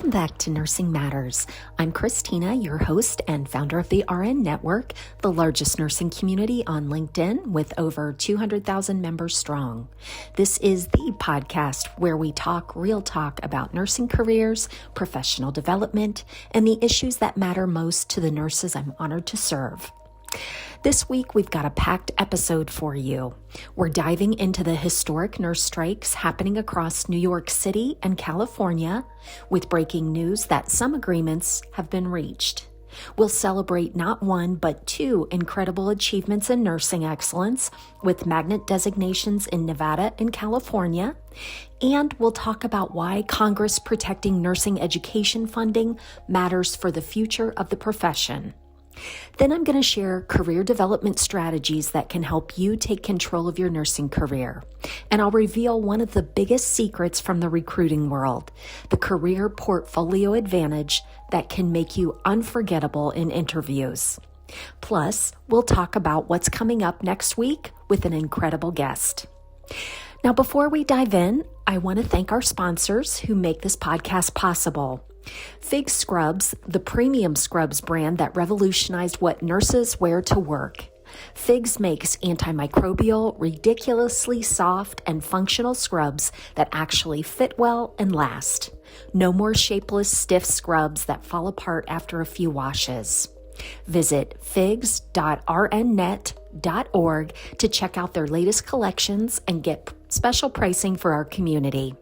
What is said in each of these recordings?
Welcome back to Nursing Matters. I'm Christina, your host and founder of the RN Network, the largest nursing community on LinkedIn with over 200,000 members strong. This is the podcast where we talk real talk about nursing careers, professional development, and the issues that matter most to the nurses I'm honored to serve. This week, we've got a packed episode for you. We're diving into the historic nurse strikes happening across New York City and California, with breaking news that some agreements have been reached. We'll celebrate not one, but two incredible achievements in nursing excellence with magnet designations in Nevada and California. And we'll talk about why Congress protecting nursing education funding matters for the future of the profession. Then I'm going to share career development strategies that can help you take control of your nursing career. And I'll reveal one of the biggest secrets from the recruiting world, the career portfolio advantage that can make you unforgettable in interviews. Plus, we'll talk about what's coming up next week with an incredible guest. Now, before we dive in, I want to thank our sponsors who make this podcast possible. Figs Scrubs, the premium scrubs brand that revolutionized what nurses wear to work. Figs makes antimicrobial, ridiculously soft, and functional scrubs that actually fit well and last. No more shapeless, stiff scrubs that fall apart after a few washes. Visit figs.rnnet.org to check out their latest collections and get special pricing for our community.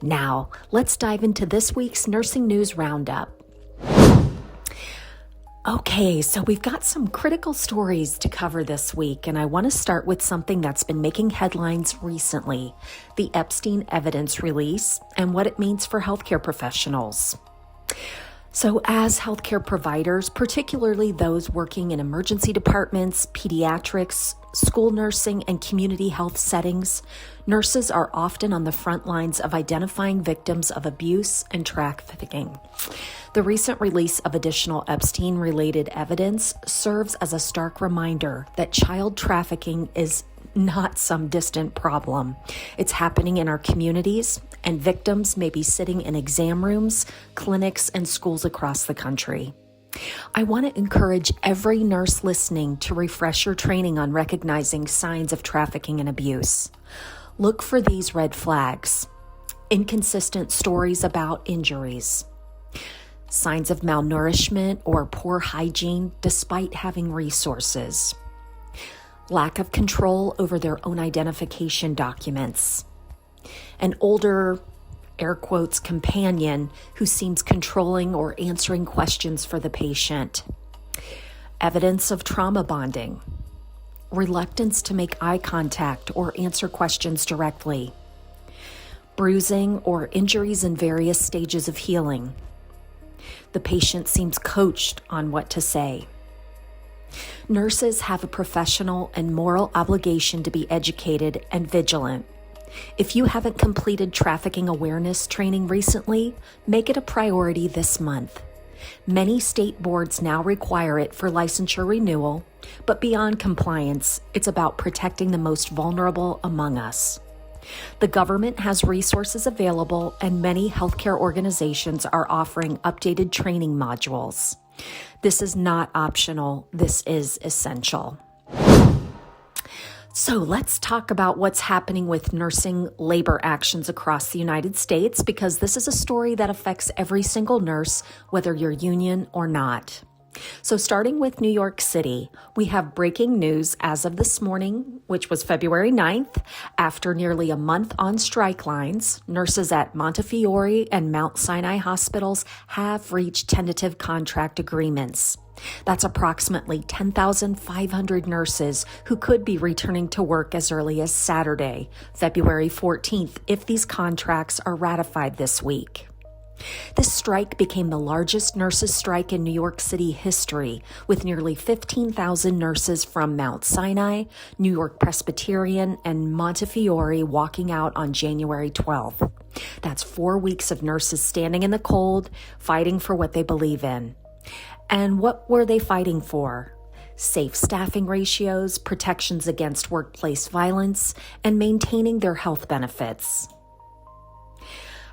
Now, let's dive into this week's Nursing News Roundup. Okay, so we've got some critical stories to cover this week, and I want to start with something that's been making headlines recently, the Epstein evidence release and what it means for healthcare professionals. So as healthcare providers, particularly those working in emergency departments, pediatrics, school nursing, and community health settings, nurses are often on the front lines of identifying victims of abuse and trafficking. The recent release of additional Epstein-related evidence serves as a stark reminder that child trafficking is not some distant problem. It's happening in our communities, and victims may be sitting in exam rooms, clinics, and schools across the country. I want to encourage every nurse listening to refresh your training on recognizing signs of trafficking and abuse. Look for these red flags: inconsistent stories about injuries, signs of malnourishment or poor hygiene despite having resources, lack of control over their own identification documents, an older, air quotes, companion who seems controlling or answering questions for the patient, evidence of trauma bonding, reluctance to make eye contact or answer questions directly, bruising or injuries in various stages of healing. The patient seems coached on what to say. Nurses have a professional and moral obligation to be educated and vigilant. If you haven't completed trafficking awareness training recently, make it a priority this month. Many state boards now require it for licensure renewal, but beyond compliance, it's about protecting the most vulnerable among us. The government has resources available, and many healthcare organizations are offering updated training modules. This is not optional. This is essential. So let's talk about what's happening with nursing labor actions across the United States, because this is a story that affects every single nurse, whether you're union or not. So starting with New York City, we have breaking news as of this morning, which was February 9th. After nearly a month on strike lines, nurses at Montefiore and Mount Sinai hospitals have reached tentative contract agreements. That's approximately 10,500 nurses who could be returning to work as early as Saturday, February 14th, if these contracts are ratified this week. This strike became the largest nurses' strike in New York City history, with nearly 15,000 nurses from Mount Sinai, New York Presbyterian, and Montefiore walking out on January 12th. That's 4 weeks of nurses standing in the cold, fighting for what they believe in. And what were they fighting for? Safe staffing ratios, protections against workplace violence, and maintaining their health benefits.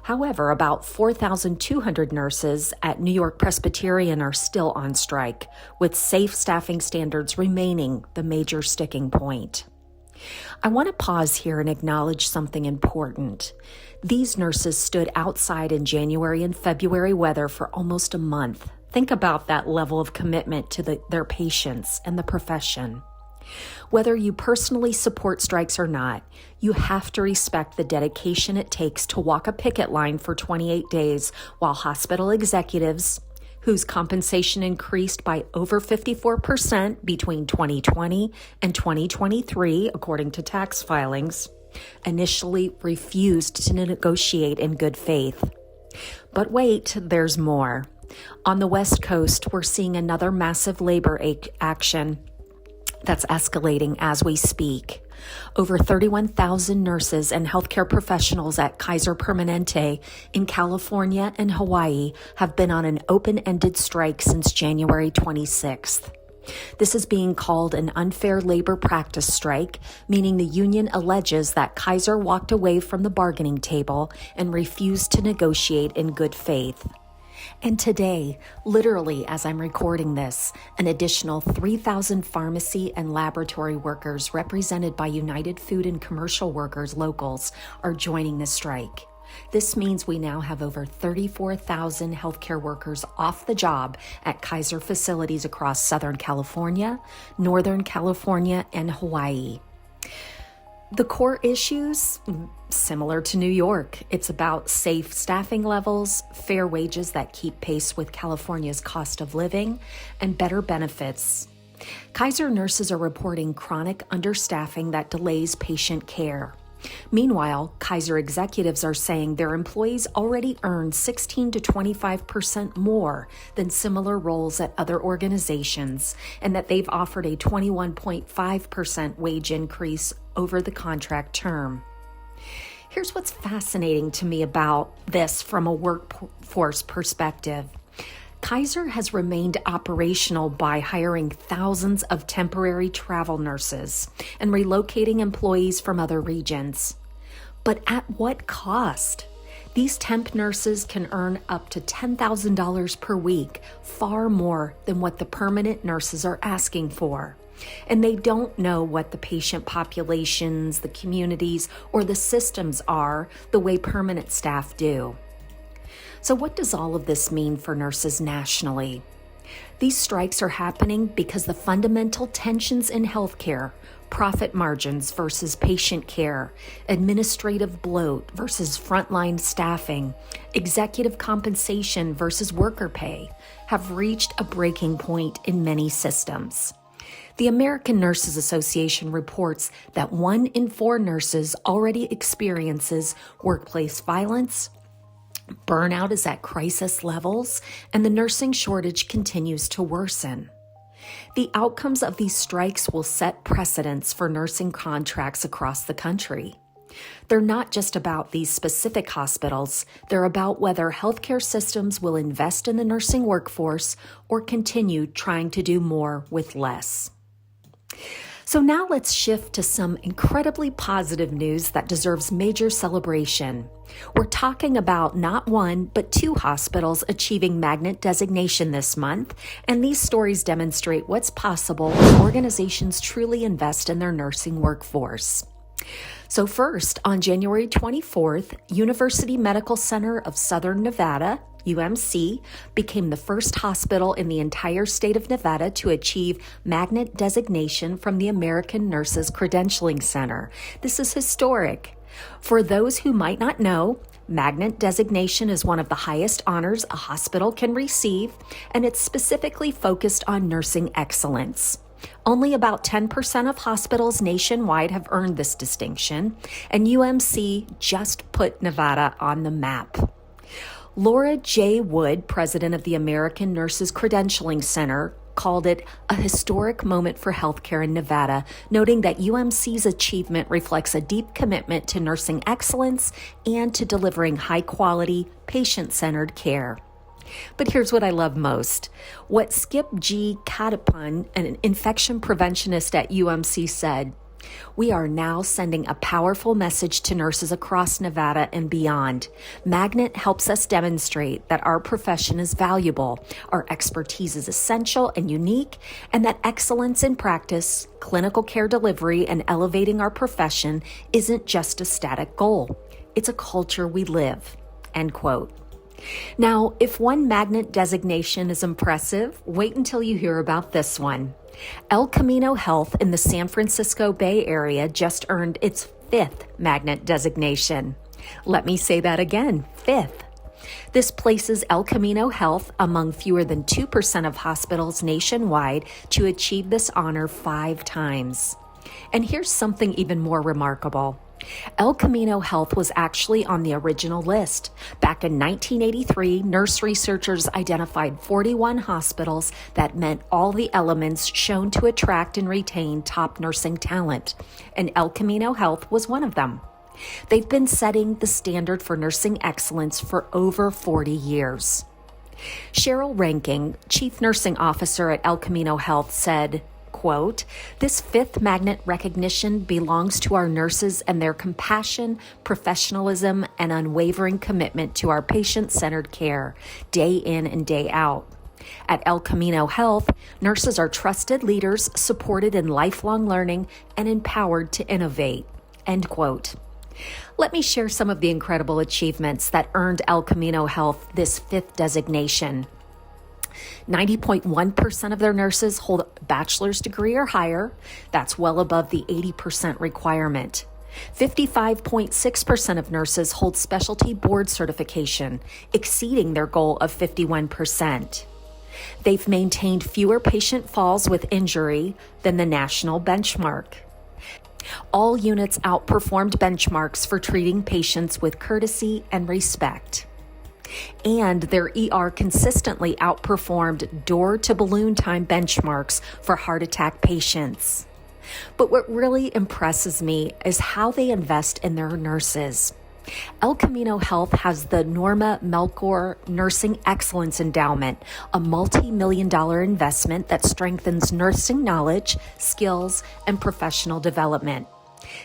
However, about 4,200 nurses at New York Presbyterian are still on strike, with safe staffing standards remaining the major sticking point. I want to pause here and acknowledge something important. These nurses stood outside in January and February weather for almost a month. Think about that level of commitment to their patients and the profession. Whether you personally support strikes or not, you have to respect the dedication it takes to walk a picket line for 28 days while hospital executives, whose compensation increased by over 54% between 2020 and 2023, according to tax filings, initially refused to negotiate in good faith. But wait, there's more. On the West Coast, we're seeing another massive labor action that's escalating as we speak. Over 31,000 nurses and healthcare professionals at Kaiser Permanente in California and Hawaii have been on an open-ended strike since January 26th. This is being called an unfair labor practice strike, meaning the union alleges that Kaiser walked away from the bargaining table and refused to negotiate in good faith. And today, literally as I'm recording this, an additional 3,000 pharmacy and laboratory workers represented by United Food and Commercial Workers Locals are joining the strike. This means we now have over 34,000 healthcare workers off the job at Kaiser facilities across Southern California, Northern California, and Hawaii. The core issues, similar to New York, it's about safe staffing levels, fair wages that keep pace with California's cost of living, and better benefits. Kaiser nurses are reporting chronic understaffing that delays patient care. Meanwhile, Kaiser executives are saying their employees already earn 16 to 25% more than similar roles at other organizations, and that they've offered a 21.5% wage increase over the contract term. Here's what's fascinating to me about this from a workforce perspective. Kaiser has remained operational by hiring thousands of temporary travel nurses and relocating employees from other regions. But at what cost? These temp nurses can earn up to $10,000 per week, far more than what the permanent nurses are asking for. And they don't know what the patient populations, the communities, or the systems are the way permanent staff do. So what does all of this mean for nurses nationally? These strikes are happening because the fundamental tensions in healthcare, profit margins versus patient care, administrative bloat versus frontline staffing, executive compensation versus worker pay, have reached a breaking point in many systems. The American Nurses Association reports that 1 in 4 nurses already experiences workplace violence. Burnout is at crisis levels, and the nursing shortage continues to worsen. The outcomes of these strikes will set precedents for nursing contracts across the country. They're not just about these specific hospitals, they're about whether healthcare systems will invest in the nursing workforce or continue trying to do more with less. So now let's shift to some incredibly positive news that deserves major celebration. We're talking about not 1, but 2 hospitals achieving Magnet designation this month, and these stories demonstrate what's possible when organizations truly invest in their nursing workforce. So first, on January 24th, University Medical Center of Southern Nevada, UMC, became the first hospital in the entire state of Nevada to achieve Magnet designation from the American Nurses Credentialing Center. This is historic. For those who might not know, Magnet designation is one of the highest honors a hospital can receive, and it's specifically focused on nursing excellence. Only about 10% of hospitals nationwide have earned this distinction, and UMC just put Nevada on the map. Laura J. Wood, president of the American Nurses Credentialing Center, called it a historic moment for healthcare in Nevada, noting that UMC's achievement reflects a deep commitment to nursing excellence and to delivering high-quality, patient-centered care. But here's what I love most. What Skip G. Katapun, an infection preventionist at UMC, said, We are now sending a powerful message to nurses across Nevada and beyond. Magnet helps us demonstrate that our profession is valuable, our expertise is essential and unique, and that excellence in practice, clinical care delivery, and elevating our profession isn't just a static goal. It's a culture we live. End quote. Now, if one Magnet designation is impressive, wait until you hear about this one. El Camino Health in the San Francisco Bay Area just earned its 5th Magnet designation. Let me say that again, 5th. This places El Camino Health among fewer than 2% of hospitals nationwide to achieve this honor 5 times. And here's something even more remarkable. El Camino Health was actually on the original list. Back in 1983, nurse researchers identified 41 hospitals that met all the elements shown to attract and retain top nursing talent, and El Camino Health was one of them. They've been setting the standard for nursing excellence for over 40 years. Cheryl Ranking, Chief Nursing Officer at El Camino Health, said, quote, "This 5th Magnet recognition belongs to our nurses and their compassion, professionalism, and unwavering commitment to our patient-centered care, day in and day out. At El Camino Health, nurses are trusted leaders, supported in lifelong learning, and empowered to innovate." End quote. Let me share some of the incredible achievements that earned El Camino Health this 5th designation. 90.1% of their nurses hold a bachelor's degree or higher. That's well above the 80% requirement. 55.6% of nurses hold specialty board certification, exceeding their goal of 51%. They've maintained fewer patient falls with injury than the national benchmark. All units outperformed benchmarks for treating patients with courtesy and respect. And their ER consistently outperformed door-to-balloon time benchmarks for heart attack patients. But what really impresses me is how they invest in their nurses. El Camino Health has the Norma Melchor Nursing Excellence Endowment, a multi-million-dollar investment that strengthens nursing knowledge, skills, and professional development.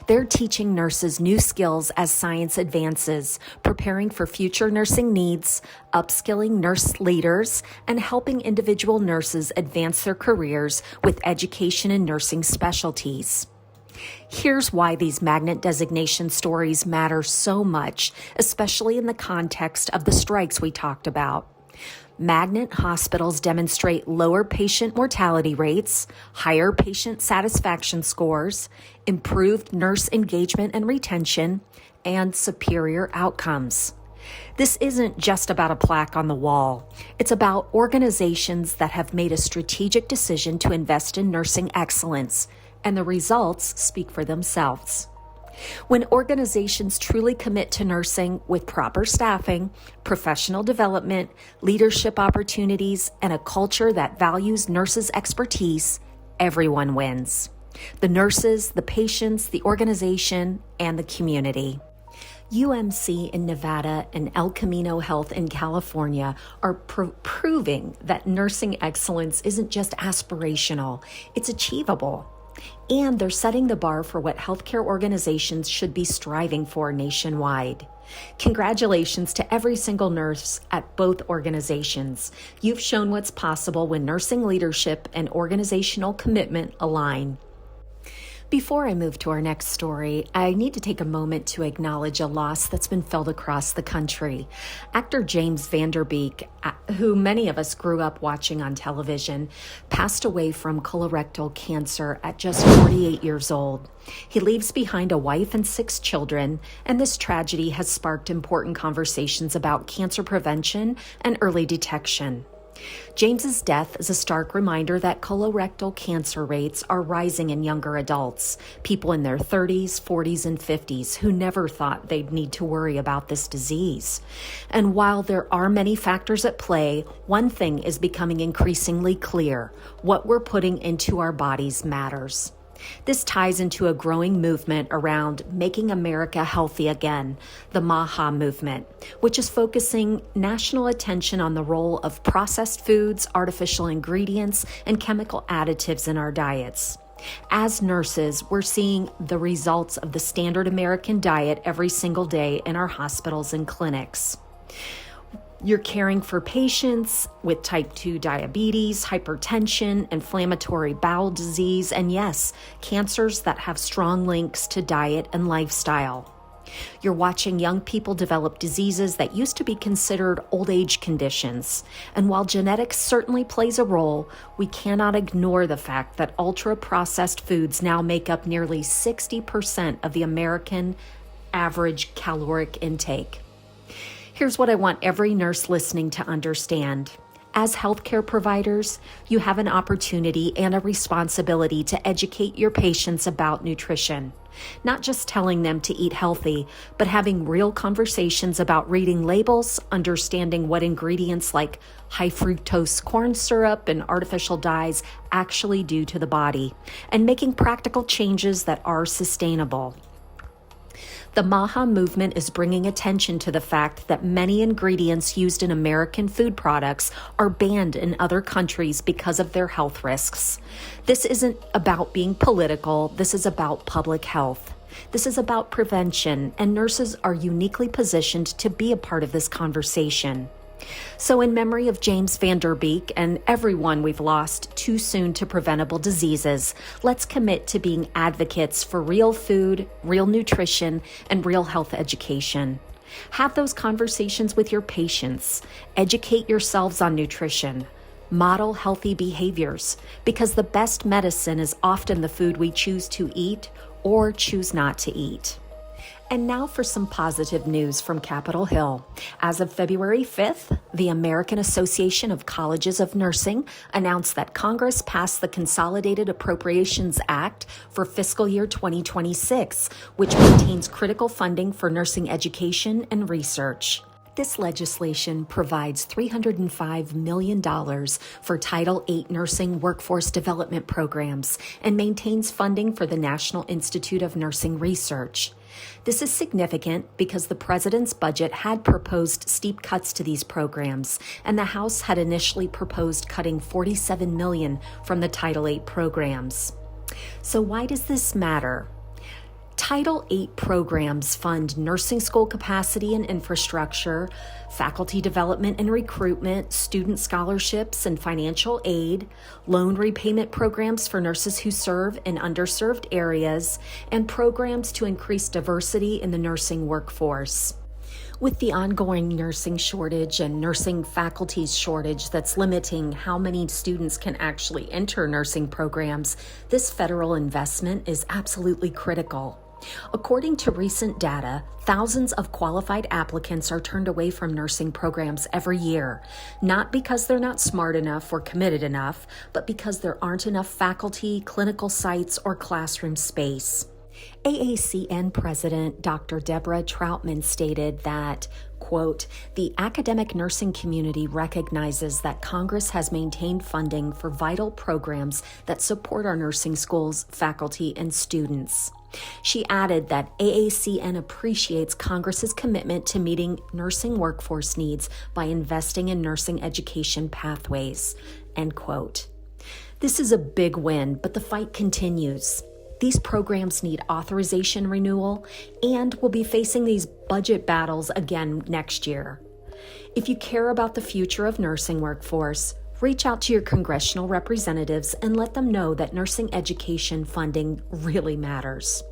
They're teaching nurses new skills as science advances, preparing for future nursing needs, upskilling nurse leaders, and helping individual nurses advance their careers with education in nursing specialties. Here's why these Magnet designation stories matter so much, especially in the context of the strikes we talked about. Magnet hospitals demonstrate lower patient mortality rates, higher patient satisfaction scores, improved nurse engagement and retention, and superior outcomes. This isn't just about a plaque on the wall. It's about organizations that have made a strategic decision to invest in nursing excellence, and the results speak for themselves. When organizations truly commit to nursing with proper staffing, professional development, leadership opportunities, and a culture that values nurses' expertise, everyone wins. The nurses, the patients, the organization, and the community. UMC in Nevada and El Camino Health in California are proving that nursing excellence isn't just aspirational, it's achievable. And they're setting the bar for what healthcare organizations should be striving for nationwide. Congratulations to every single nurse at both organizations. You've shown what's possible when nursing leadership and organizational commitment align. Before I move to our next story, I need to take a moment to acknowledge a loss that's been felt across the country. Actor James Van Der Beek, who many of us grew up watching on television, passed away from colorectal cancer at just 48 years old. He leaves behind a wife and 6 children, and this tragedy has sparked important conversations about cancer prevention and early detection. James's death is a stark reminder that colorectal cancer rates are rising in younger adults, people in their 30s, 40s, and 50s who never thought they'd need to worry about this disease. And while there are many factors at play, one thing is becoming increasingly clear: what we're putting into our bodies matters. This ties into a growing movement around making America healthy again, the MAHA movement, which is focusing national attention on the role of processed foods, artificial ingredients, and chemical additives in our diets. As nurses, we're seeing the results of the standard American diet every single day in our hospitals and clinics. You're caring for patients with type 2 diabetes, hypertension, inflammatory bowel disease, and yes, cancers that have strong links to diet and lifestyle. You're watching young people develop diseases that used to be considered old age conditions. And while genetics certainly plays a role, we cannot ignore the fact that ultra-processed foods now make up nearly 60% of the American average caloric intake. Here's what I want every nurse listening to understand. As healthcare providers, you have an opportunity and a responsibility to educate your patients about nutrition. Not just telling them to eat healthy, but having real conversations about reading labels, understanding what ingredients like high fructose corn syrup and artificial dyes actually do to the body, and making practical changes that are sustainable. The MAHA movement is bringing attention to the fact that many ingredients used in American food products are banned in other countries because of their health risks. This isn't about being political, this is about public health. This is about prevention, and nurses are uniquely positioned to be a part of this conversation. So in memory of James Van Der Beek and everyone we've lost too soon to preventable diseases, let's commit to being advocates for real food, real nutrition, and real health education. Have those conversations with your patients. Educate yourselves on nutrition. Model healthy behaviors, because the best medicine is often the food we choose to eat or choose not to eat. And now for some positive news from Capitol Hill. As of February 5th, the American Association of Colleges of Nursing announced that Congress passed the Consolidated Appropriations Act for fiscal year 2026, which maintains critical funding for nursing education and research. This legislation provides $305 million for Title VIII nursing workforce development programs and maintains funding for the National Institute of Nursing Research. This is significant because the president's budget had proposed steep cuts to these programs, and the House had initially proposed cutting $47 million from the Title VIII programs. So why does this matter? Title VIII programs fund nursing school capacity and infrastructure, faculty development and recruitment, student scholarships and financial aid, loan repayment programs for nurses who serve in underserved areas, and programs to increase diversity in the nursing workforce. With the ongoing nursing shortage and nursing faculties shortage that's limiting how many students can actually enter nursing programs, this federal investment is absolutely critical. According to recent data, thousands of qualified applicants are turned away from nursing programs every year, not because they're not smart enough or committed enough, but because there aren't enough faculty, clinical sites, or classroom space. AACN President Dr. Deborah Troutman stated that, quote, "The academic nursing community recognizes that Congress has maintained funding for vital programs that support our nursing schools, faculty, and students." She added that AACN appreciates Congress's commitment to meeting nursing workforce needs by investing in nursing education pathways, end quote. This is a big win, but the fight continues. These programs need authorization renewal, and we'll be facing these budget battles again next year. If you care about the future of nursing workforce, reach out to your congressional representatives and let them know that nursing education funding really matters.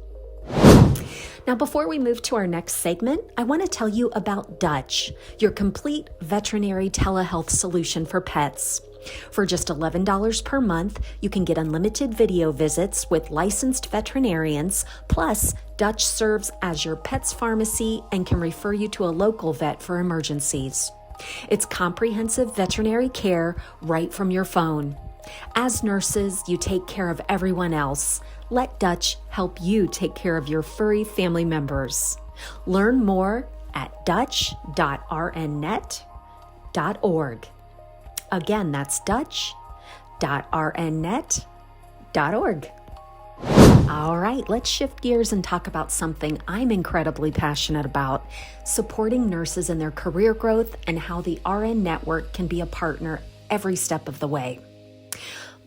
Now, before we move to our next segment, I want to tell you about Dutch, your complete veterinary telehealth solution for pets. For just $11 per month, you can get unlimited video visits with licensed veterinarians, plus Dutch serves as your pet's pharmacy and can refer you to a local vet for emergencies. It's comprehensive veterinary care right from your phone. As nurses, you take care of everyone else. Let Dutch help you take care of your furry family members. Learn more at dutch.rnnet.org. Again, that's dutch.rnnet.org. All right, let's shift gears and talk about something I'm incredibly passionate about, supporting nurses in their career growth and how the RN Network can be a partner every step of the way.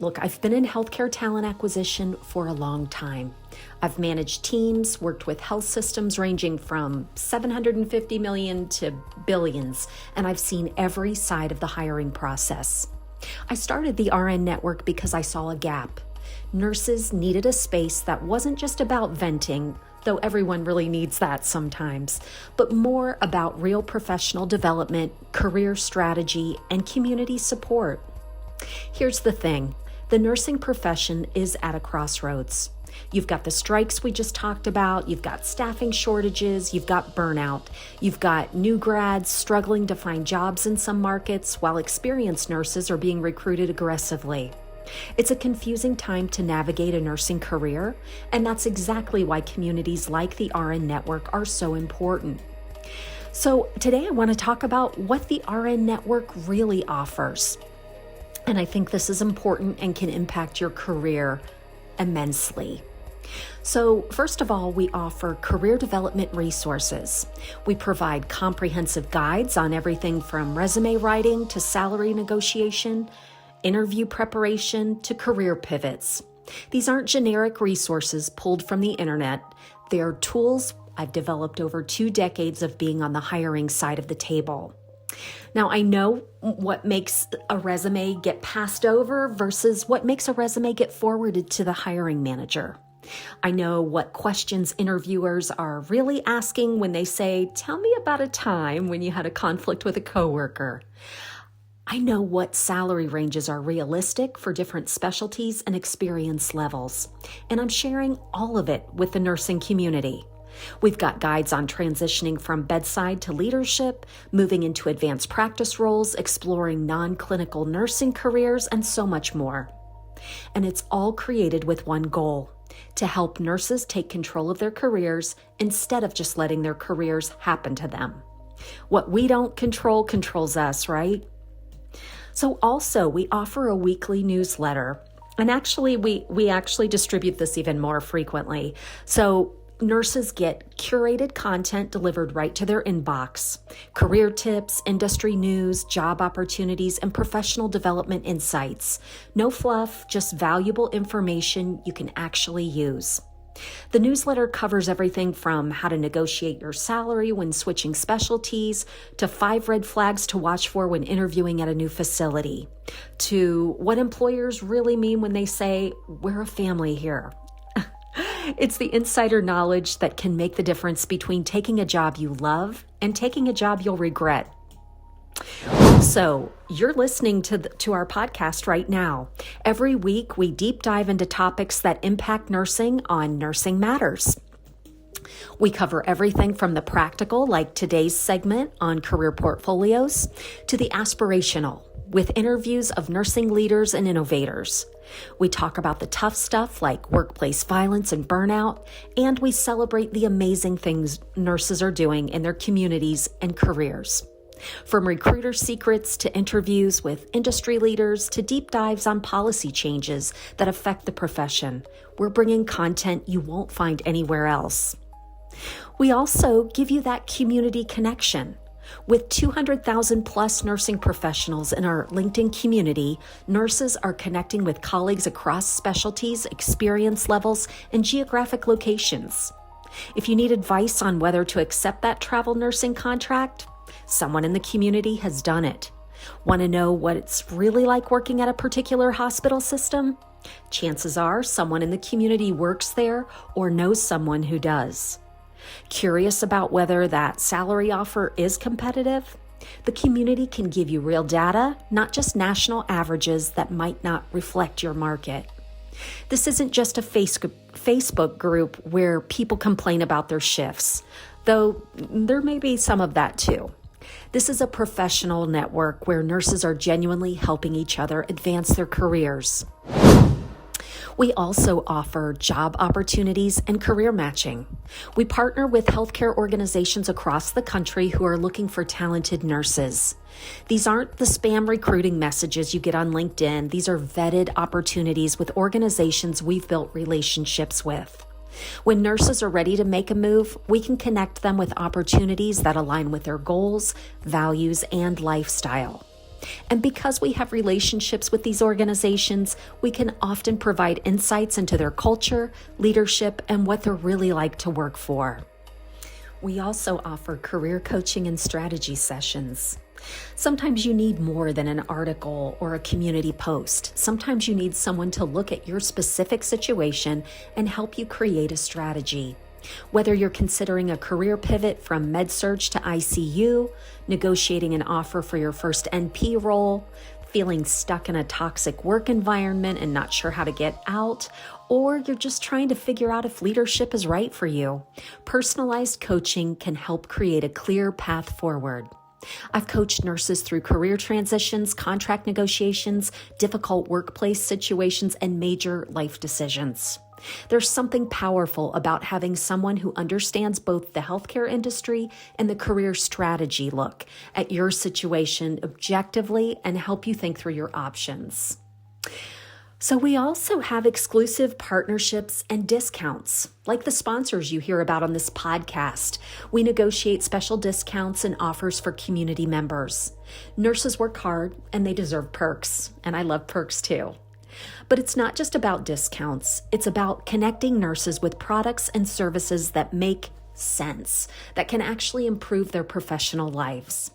Look, I've been in healthcare talent acquisition for a long time. I've managed teams, worked with health systems ranging from 750 million to billions, and I've seen every side of the hiring process. I started the RN Network because I saw a gap. Nurses needed a space that wasn't just about venting, though everyone really needs that sometimes, but more about real professional development, career strategy, and community support. Here's the thing. The nursing profession is at a crossroads. You've got the strikes we just talked about, you've got staffing shortages, you've got burnout, you've got new grads struggling to find jobs in some markets while experienced nurses are being recruited aggressively. It's a confusing time to navigate a nursing career, and that's exactly why communities like the RN Network are so important. So today I want to talk about what the RN Network really offers. And I think this is important and can impact your career immensely. So first of all, we offer career development resources. We provide comprehensive guides on everything from resume writing to salary negotiation, interview preparation to career pivots. These aren't generic resources pulled from the internet. They're tools I've developed over 2 decades of being on the hiring side of the table. Now, I know what makes a resume get passed over versus what makes a resume get forwarded to the hiring manager. I know what questions interviewers are really asking when they say, "Tell me about a time when you had a conflict with a coworker." I know what salary ranges are realistic for different specialties and experience levels, and I'm sharing all of it with the nursing community. We've got guides on transitioning from bedside to leadership, moving into advanced practice roles, exploring non-clinical nursing careers, and so much more. And it's all created with one goal: to help nurses take control of their careers instead of just letting their careers happen to them. What we don't control controls us, right? So also, we offer a weekly newsletter. And actually, we actually distribute this even more frequently. So nurses get curated content delivered right to their inbox. Career tips, industry news, job opportunities, and professional development insights. No fluff, just valuable information you can actually use. The newsletter covers everything from how to negotiate your salary when switching specialties, to 5 red flags to watch for when interviewing at a new facility, to what employers really mean when they say, "We're a family here." It's the insider knowledge that can make the difference between taking a job you love and taking a job you'll regret. Also, you're listening to our podcast right now. Every week, we deep dive into topics that impact nursing on Nursing Matters. We cover everything from the practical, like today's segment on career portfolios, to the aspirational, with interviews of nursing leaders and innovators. We talk about the tough stuff like workplace violence and burnout, and we celebrate the amazing things nurses are doing in their communities and careers. From recruiter secrets to interviews with industry leaders to deep dives on policy changes that affect the profession, we're bringing content you won't find anywhere else. We also give you that community connection. With 200,000 plus nursing professionals in our LinkedIn community, nurses are connecting with colleagues across specialties, experience levels, and geographic locations. If you need advice on whether to accept that travel nursing contract, someone in the community has done it. Want to know what it's really like working at a particular hospital system? Chances are someone in the community works there or knows someone who does. Curious about whether that salary offer is competitive? The community can give you real data, not just national averages that might not reflect your market. This isn't just a Facebook group where people complain about their shifts, though there may be some of that too. This is a professional network where nurses are genuinely helping each other advance their careers. We also offer job opportunities and career matching. We partner with healthcare organizations across the country who are looking for talented nurses. These aren't the spam recruiting messages you get on LinkedIn. These are vetted opportunities with organizations we've built relationships with. When nurses are ready to make a move, we can connect them with opportunities that align with their goals, values, and lifestyle. And because we have relationships with these organizations, we can often provide insights into their culture, leadership, and what they're really like to work for. We also offer career coaching and strategy sessions. Sometimes you need more than an article or a community post. Sometimes you need someone to look at your specific situation and help you create a strategy. Whether you're considering a career pivot from med-surg to ICU, negotiating an offer for your first NP role, feeling stuck in a toxic work environment and not sure how to get out, or you're just trying to figure out if leadership is right for you, personalized coaching can help create a clear path forward. I've coached nurses through career transitions, contract negotiations, difficult workplace situations, and major life decisions. There's something powerful about having someone who understands both the healthcare industry and the career strategy look at your situation objectively and help you think through your options. So we also have exclusive partnerships and discounts, like the sponsors you hear about on this podcast. We negotiate special discounts and offers for community members. Nurses work hard and they deserve perks, and I love perks too. But it's not just about discounts. It's about connecting nurses with products and services that make sense, that can actually improve their professional lives.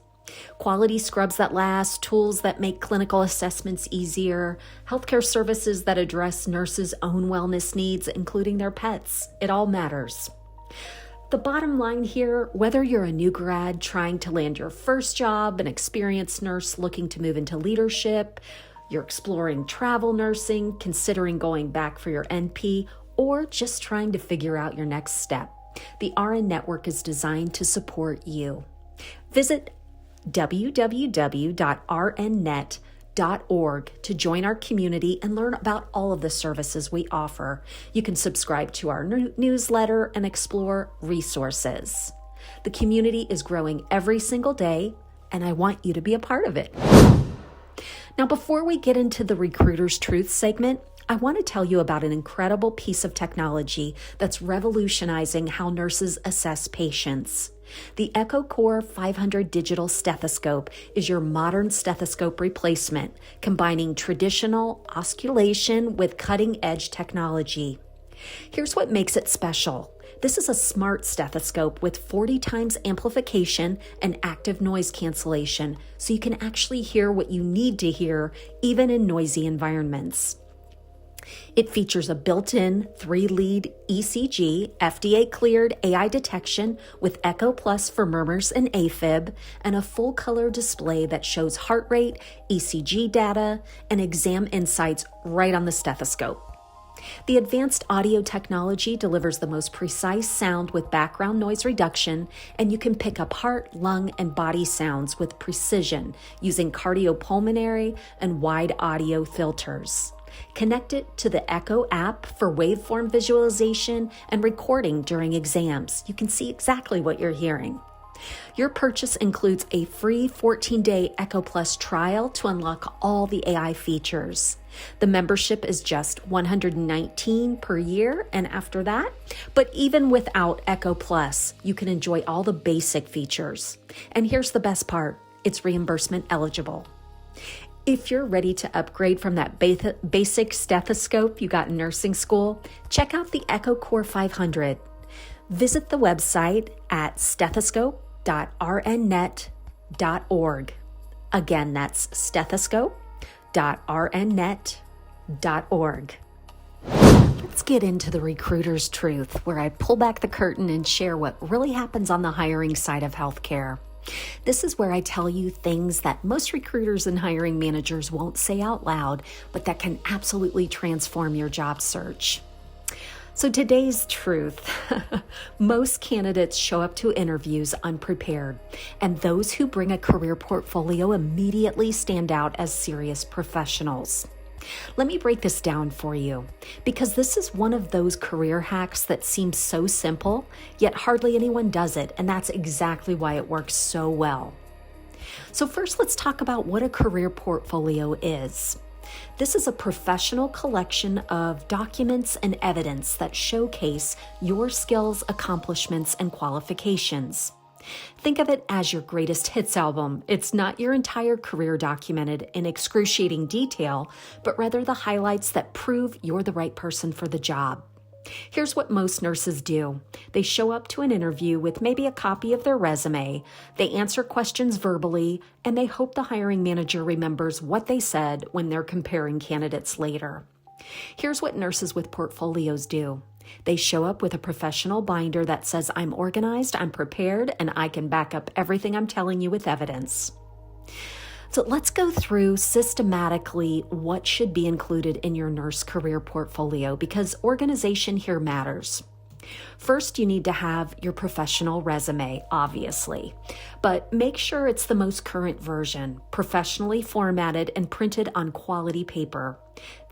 Quality scrubs that last, tools that make clinical assessments easier, healthcare services that address nurses' own wellness needs, including their pets. It all matters. The bottom line here, whether you're a new grad trying to land your first job, an experienced nurse looking to move into leadership, you're exploring travel nursing, considering going back for your NP, or just trying to figure out your next step, the RN Network is designed to support you. Visit www.rnnet.org to join our community and learn about all of the services we offer. You can subscribe to our newsletter and explore resources. The community is growing every single day, and I want you to be a part of it. Now, before we get into the Recruiter's Truth segment, I want to tell you about an incredible piece of technology that's revolutionizing how nurses assess patients. The EchoCore 500 digital stethoscope is your modern stethoscope replacement, combining traditional osculation with cutting-edge technology. Here's what makes it special. This is a smart stethoscope with 40 times amplification and active noise cancellation, so you can actually hear what you need to hear, even in noisy environments. It features a built-in 3-lead ECG, FDA-cleared AI detection with Echo Plus for murmurs and AFib, and a full-color display that shows heart rate, ECG data, and exam insights right on the stethoscope. The advanced audio technology delivers the most precise sound with background noise reduction, and you can pick up heart, lung, and body sounds with precision using cardiopulmonary and wide audio filters. Connect it to the Echo app for waveform visualization and recording during exams. You can see exactly what you're hearing. Your purchase includes a free 14-day Echo Plus trial to unlock all the AI features. The membership is just $119 per year, and after that, but even without Echo Plus, you can enjoy all the basic features. And here's the best part, it's reimbursement eligible. If you're ready to upgrade from that basic stethoscope you got in nursing school, check out the EchoCore 500. Visit the website at stethoscope.rnnet.org. Again, that's stethoscope.rnnet.org. Let's get into the Recruiter's Truth, where I pull back the curtain and share what really happens on the hiring side of healthcare. This is where I tell you things that most recruiters and hiring managers won't say out loud, but that can absolutely transform your job search. So today's truth, most candidates show up to interviews unprepared, and those who bring a career portfolio immediately stand out as serious professionals. Let me break this down for you, because this is one of those career hacks that seems so simple, yet hardly anyone does it, and that's exactly why it works so well. So first, let's talk about what a career portfolio is. This is a professional collection of documents and evidence that showcase your skills, accomplishments, and qualifications. Think of it as your greatest hits album. It's not your entire career documented in excruciating detail, but rather the highlights that prove you're the right person for the job. Here's what most nurses do. They show up to an interview with maybe a copy of their resume, they answer questions verbally, and they hope the hiring manager remembers what they said when they're comparing candidates later. Here's what nurses with portfolios do. They show up with a professional binder that says, I'm organized, I'm prepared, and I can back up everything I'm telling you with evidence. So let's go through systematically what should be included in your nurse career portfolio, because organization here matters. First, you need to have your professional resume, obviously, but make sure it's the most current version, professionally formatted and printed on quality paper.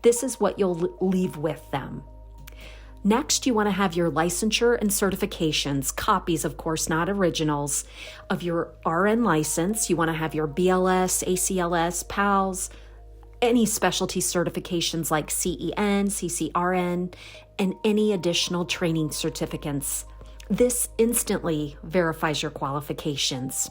This is what you'll leave with them. Next, you want to have your licensure and certifications, copies, of course, not originals, of your RN license. You want to have your BLS, ACLS, PALS, any specialty certifications like CEN, CCRN, and any additional training certificates. This instantly verifies your qualifications.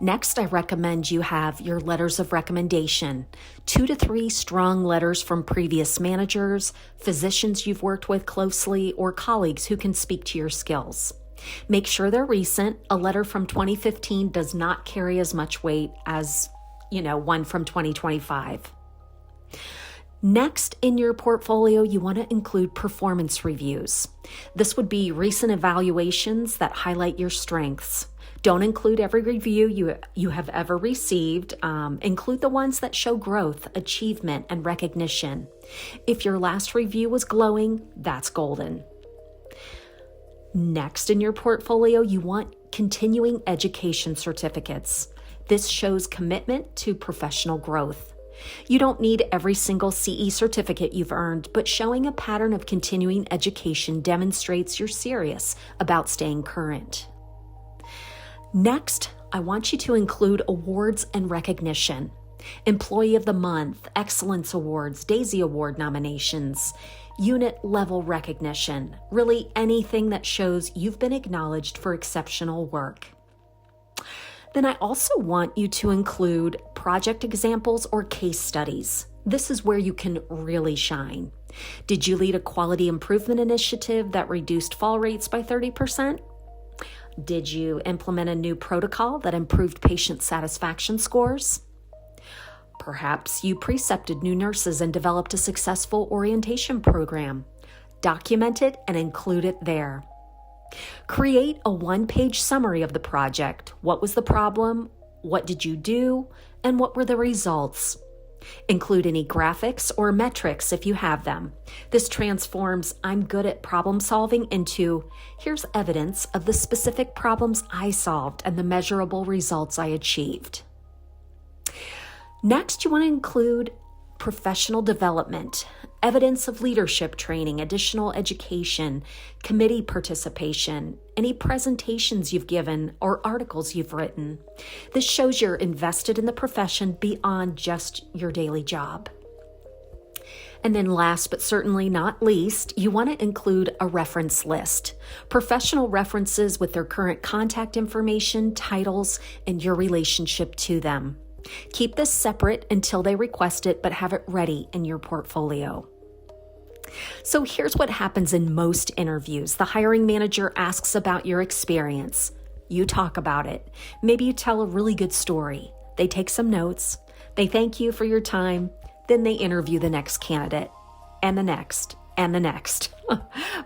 Next, I recommend you have your letters of recommendation, 2 to 3 strong letters from previous managers, physicians you've worked with closely, or colleagues who can speak to your skills. Make sure they're recent. A letter from 2015 does not carry as much weight as, one from 2025. Next, in your portfolio, you want to include performance reviews. This would be recent evaluations that highlight your strengths. Don't include every review you have ever received. Include the ones that show growth, achievement, and recognition. If your last review was glowing, that's golden. Next in your portfolio, you want continuing education certificates. This shows commitment to professional growth. You don't need every single CE certificate you've earned, but showing a pattern of continuing education demonstrates you're serious about staying current. Next, I want you to include awards and recognition. Employee of the Month, Excellence Awards, Daisy Award nominations, unit level recognition, really anything that shows you've been acknowledged for exceptional work. Then I also want you to include project examples or case studies. This is where you can really shine. Did you lead a quality improvement initiative that reduced fall rates by 30%? Did you implement a new protocol that improved patient satisfaction scores? Perhaps you precepted new nurses and developed a successful orientation program. Document it and include it there. Create a 1-page summary of the project. What was the problem? What did you do? And what were the results? Include any graphics or metrics if you have them. This transforms "I'm good at problem solving" into "here's evidence of the specific problems I solved and the measurable results I achieved." Next, you want to include professional development, evidence of leadership training, additional education, committee participation, any presentations you've given or articles you've written. This shows you're invested in the profession beyond just your daily job. And then last but certainly not least, you want to include a reference list. Professional references with their current contact information, titles, and your relationship to them. Keep this separate until they request it, but have it ready in your portfolio. So here's what happens in most interviews. The hiring manager asks about your experience. You talk about it. Maybe you tell a really good story. They take some notes. They thank you for your time. Then they interview the next candidate, and the next, and the next.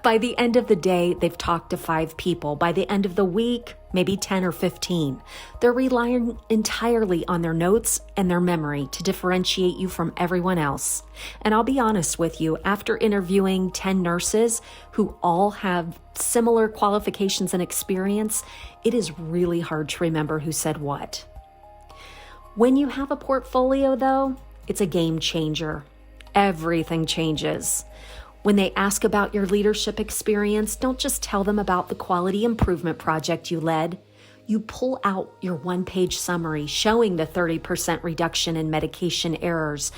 By the end of the day, they've talked to 5 people. By the end of the week, maybe 10 or 15. They're relying entirely on their notes and their memory to differentiate you from everyone else. And I'll be honest with you, after interviewing 10 nurses who all have similar qualifications and experience, it is really hard to remember who said what. When you have a portfolio, though, it's a game changer. Everything changes. When they ask about your leadership experience, don't just tell them about the quality improvement project you led. You pull out your 1-page summary showing the 30% reduction in medication errors,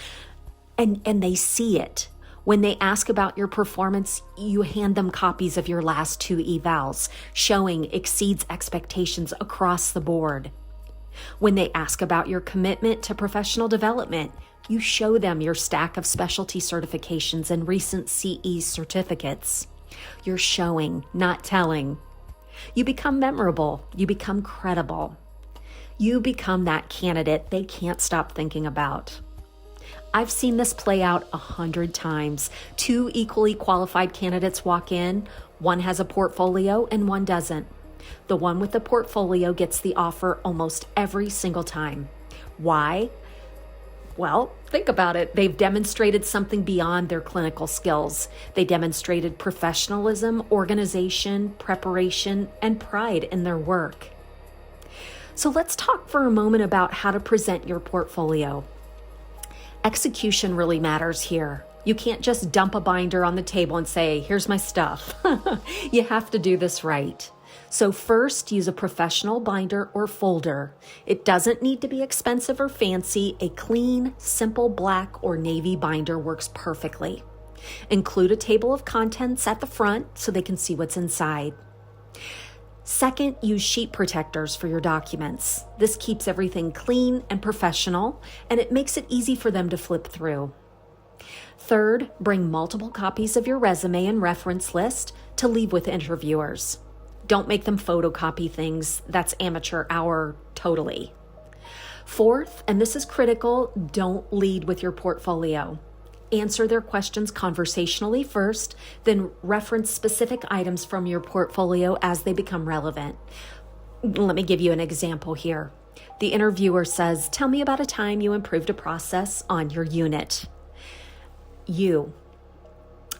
and they see it. When they ask about your performance, you hand them copies of your last 2 evals, showing exceeds expectations across the board. When they ask about your commitment to professional development, you show them your stack of specialty certifications and recent CE certificates. You're showing, not telling. You become memorable. You become credible. You become that candidate they can't stop thinking about. I've seen this play out 100 times. 2 equally qualified candidates walk in. One has a portfolio and one doesn't. The one with the portfolio gets the offer almost every single time. Why? Well, think about it. They've demonstrated something beyond their clinical skills. They demonstrated professionalism, organization, preparation, and pride in their work. So let's talk for a moment about how to present your portfolio. Execution really matters here. You can't just dump a binder on the table and say, here's my stuff. You have to do this right. So first, use a professional binder or folder. It doesn't need to be expensive or fancy. A clean, simple black or navy binder works perfectly. Include a table of contents at the front so they can see what's inside. Second, use sheet protectors for your documents. This keeps everything clean and professional, and it makes it easy for them to flip through. Third, bring multiple copies of your resume and reference list to leave with interviewers. Don't make them photocopy things. That's amateur hour totally. Fourth, and this is critical, don't lead with your portfolio. Answer their questions conversationally first, then reference specific items from your portfolio as they become relevant. Let me give you an example here. The interviewer says, tell me about a time you improved a process on your unit. You.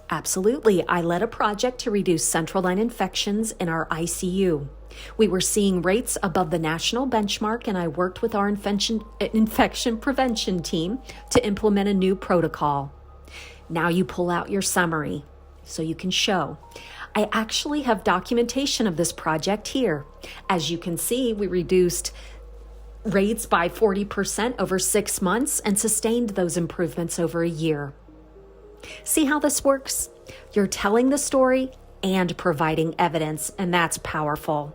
Absolutely. I led a project to reduce central line infections in our ICU. We were seeing rates above the national benchmark, and I worked with our infection prevention team to implement a new protocol. Now you pull out your summary so you can show. I actually have documentation of this project here. As you can see, we reduced rates by 40% over 6 months and sustained those improvements over a year. See how this works? You're telling the story and providing evidence, and that's powerful.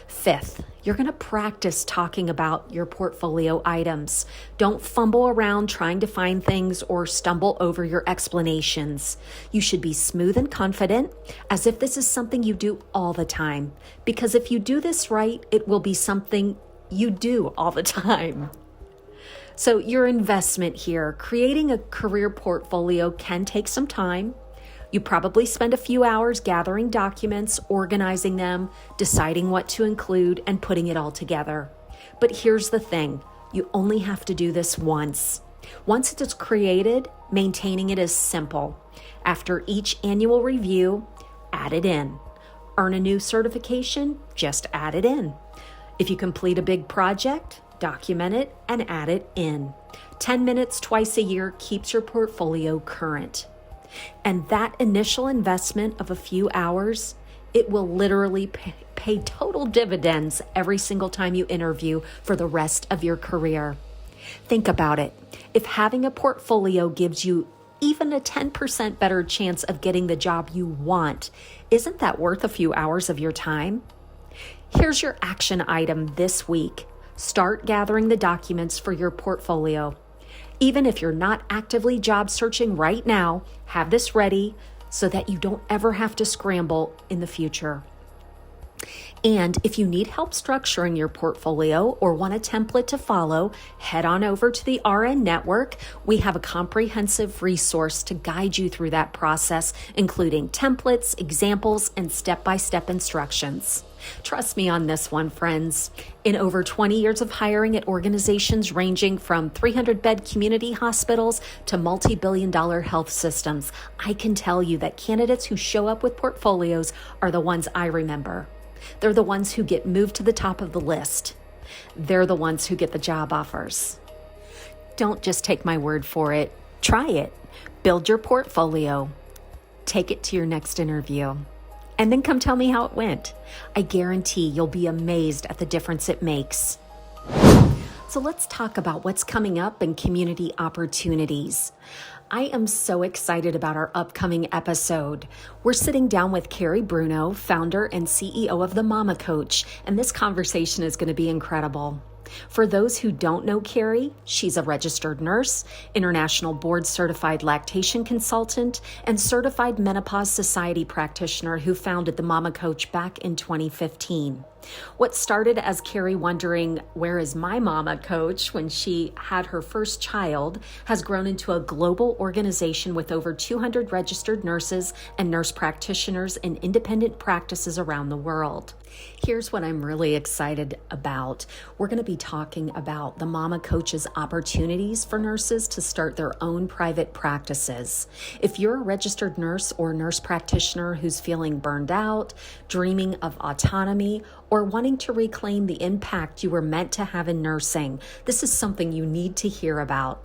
Fifth, you're going to practice talking about your portfolio items. Don't fumble around trying to find things or stumble over your explanations. You should be smooth and confident, as if this is something you do all the time. Because if you do this right, it will be something you do all the time. So your investment here, creating a career portfolio can take some time. You probably spend a few hours gathering documents, organizing them, deciding what to include, and putting it all together. But here's the thing, you only have to do this once. Once it is created, maintaining it is simple. After each annual review, add it in. Earn a new certification, just add it in. If you complete a big project, document it and add it in. 10 minutes twice a year keeps your portfolio current. And that initial investment of a few hours, it will literally pay total dividends every single time you interview for the rest of your career. Think about it. If having a portfolio gives you even a 10% better chance of getting the job you want, isn't that worth a few hours of your time? Here's your action item this week. Start gathering the documents for your portfolio. Even if you're not actively job searching right now, have this ready so that you don't ever have to scramble in the future. And if you need help structuring your portfolio or want a template to follow, head on over to the RN Network. We have a comprehensive resource to guide you through that process, including templates, examples, and step-by-step instructions. Trust me on this one, friends. In over 20 years of hiring at organizations ranging from 300-bed community hospitals to multi-billion-dollar health systems, I can tell you that candidates who show up with portfolios are the ones I remember. They're the ones who get moved to the top of the list. They're the ones who get the job offers. Don't just take my word for it. Try it. Build your portfolio. Take it to your next interview. And then come tell me how it went. I guarantee you'll be amazed at the difference it makes. So let's talk about what's coming up in community opportunities. I am so excited about our upcoming episode. We're sitting down with Carrie Bruno, founder and CEO of The Mama Coach, and this conversation is going to be incredible. For those who don't know Carrie, she's a registered nurse, international board certified lactation consultant, and certified menopause society practitioner who founded The Mama Coach back in 2015. What started as Carrie wondering, where is my mama coach when she had her first child, has grown into a global organization with over 200 registered nurses and nurse practitioners in independent practices around the world. Here's what I'm really excited about. We're going to be talking about the Mama Coach's opportunities for nurses to start their own private practices. If you're a registered nurse or nurse practitioner who's feeling burned out, dreaming of autonomy, or wanting to reclaim the impact you were meant to have in nursing, this is something you need to hear about.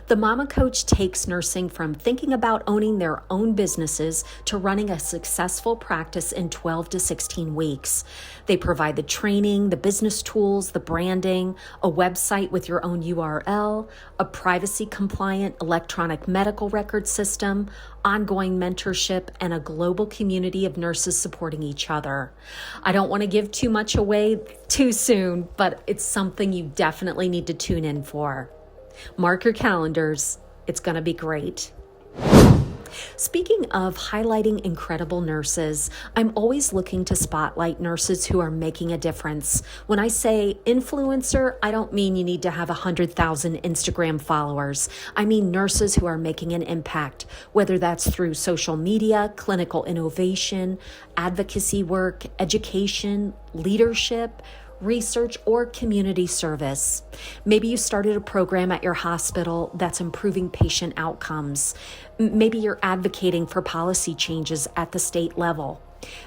The Mama Coach takes nursing from thinking about owning their own businesses to running a successful practice in 12 to 16 weeks. They provide the training, the business tools, the branding, a website with your own URL, a privacy-compliant electronic medical record system, ongoing mentorship, and a global community of nurses supporting each other. I don't want to give too much away too soon, but it's something you definitely need to tune in for. Mark your calendars. It's going to be great. Speaking of highlighting incredible nurses, I'm always looking to spotlight nurses who are making a difference. When I say influencer, I don't mean you need to have 100,000 Instagram followers. I mean nurses who are making an impact, whether that's through social media, clinical innovation, advocacy work, education, leadership, research, or community service. Maybe you started a program at your hospital that's improving patient outcomes. Maybe you're advocating for policy changes at the state level.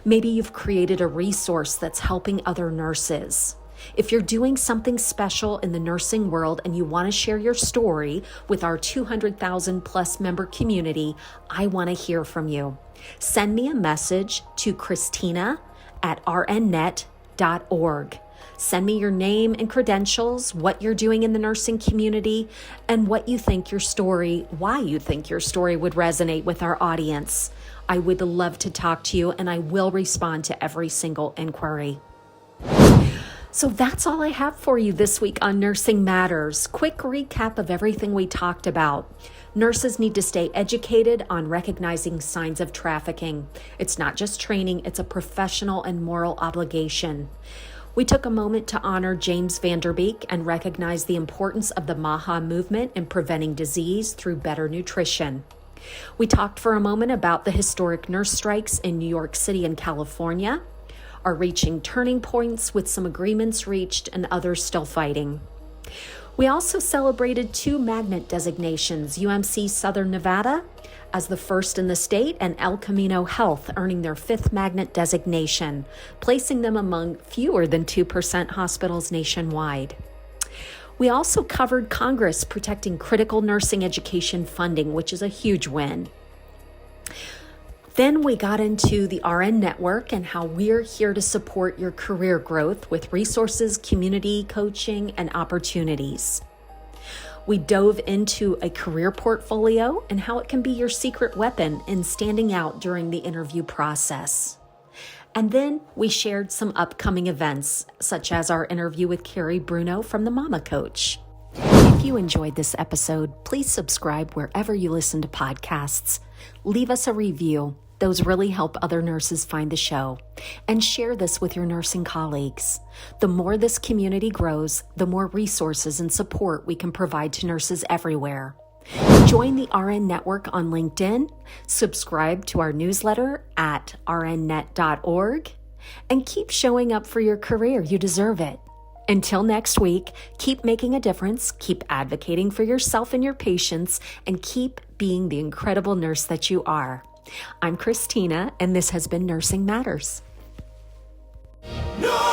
Maybe you've created a resource that's helping other nurses. If you're doing something special in the nursing world and you want to share your story with our 200,000 plus member community, I want to hear from you. Send me a message to Christina@rnnet.org. Send me your name and credentials, what you're doing in the nursing community, and why you think your story would resonate with our audience. I would love to talk to you, and I will respond to every single inquiry. So that's all I have for you this week on Nursing Matters. Quick recap of everything we talked about. Nurses need to stay educated on recognizing signs of trafficking. It's not just training, it's a professional and moral obligation. We took a moment to honor James Van Der Beek and recognize the importance of the MAHA movement in preventing disease through better nutrition. We talked for a moment about the historic nurse strikes in New York City and California, are reaching turning points with some agreements reached and others still fighting. We also celebrated 2 magnet designations, UMC Southern Nevada as the first in the state, and El Camino Health earning their 5th magnet designation, placing them among fewer than 2% hospitals nationwide. We also covered Congress protecting critical nursing education funding, which is a huge win. Then we got into the RN Network and how we're here to support your career growth with resources, community coaching, and opportunities. We dove into a career portfolio and how it can be your secret weapon in standing out during the interview process. And then we shared some upcoming events, such as our interview with Carrie Bruno from The Mama Coach. If you enjoyed this episode, please subscribe wherever you listen to podcasts. Leave us a review. Those really help other nurses find the show. And share this with your nursing colleagues. The more this community grows, the more resources and support we can provide to nurses everywhere. Join the RN Network on LinkedIn, subscribe to our newsletter at rnnet.org, and keep showing up for your career. You deserve it. Until next week, keep making a difference, keep advocating for yourself and your patients, and keep being the incredible nurse that you are. I'm Christina, and this has been Nursing Matters. No!